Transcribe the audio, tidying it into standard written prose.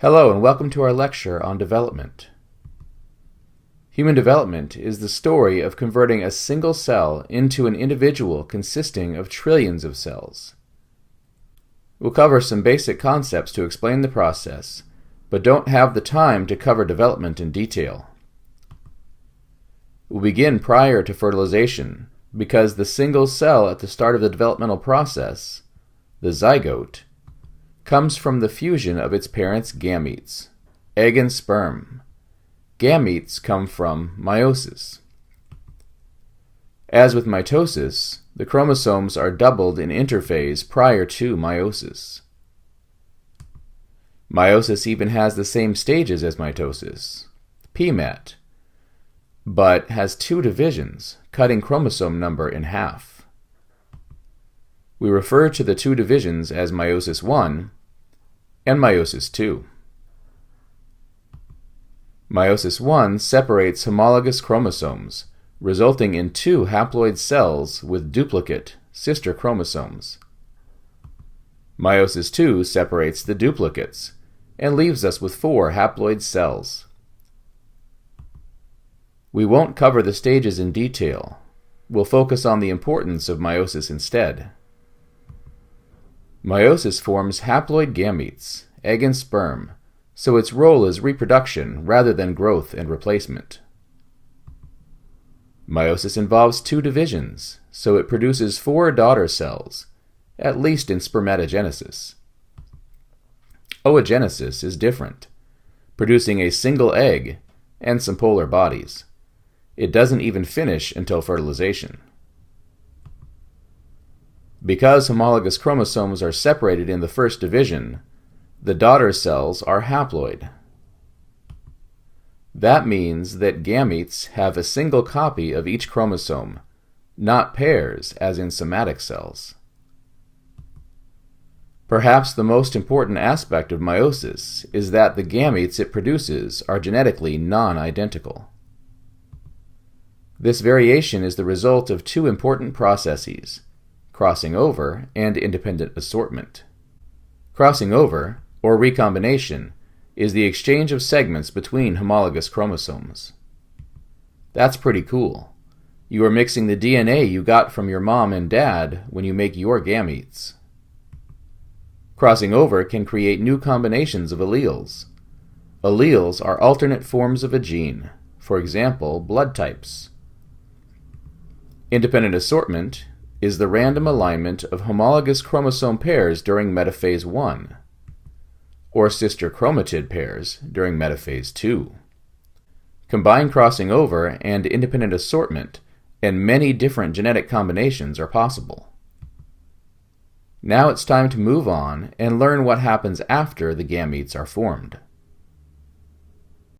Hello and welcome to our lecture on development. Human development is the story of converting a single cell into an individual consisting of trillions of cells. We'll cover some basic concepts to explain the process, but don't have the time to cover development in detail. We'll begin prior to fertilization because the single cell at the start of the developmental process, the zygote, comes from the fusion of its parents' gametes, egg and sperm. Gametes come from meiosis. As with mitosis, the chromosomes are doubled in interphase prior to meiosis. Meiosis even has the same stages as mitosis, PMAT, but has two divisions, cutting chromosome number in half. We refer to the two divisions as meiosis I and meiosis II. Meiosis I separates homologous chromosomes, resulting in two haploid cells with duplicate sister chromosomes. Meiosis II separates the duplicates and leaves us with four haploid cells. We won't cover the stages in detail. We'll focus on the importance of meiosis instead. Meiosis forms haploid gametes, egg and sperm, so its role is reproduction rather than growth and replacement. Meiosis involves two divisions, so it produces four daughter cells, at least in spermatogenesis. Oogenesis is different, producing a single egg and some polar bodies. It doesn't even finish until fertilization. Because homologous chromosomes are separated in the first division, the daughter cells are haploid. That means that gametes have a single copy of each chromosome, not pairs as in somatic cells. Perhaps the most important aspect of meiosis is that the gametes it produces are genetically non-identical. This variation is the result of two important processes: crossing over and independent assortment. Crossing over, or recombination, is the exchange of segments between homologous chromosomes. That's pretty cool. You are mixing the DNA you got from your mom and dad when you make your gametes. Crossing over can create new combinations of alleles. Alleles are alternate forms of a gene, for example, blood types. Independent assortment is the random alignment of homologous chromosome pairs during metaphase I, or sister chromatid pairs during metaphase II. Combine crossing over and independent assortment, and many different genetic combinations are possible. Now it's time to move on and learn what happens after the gametes are formed.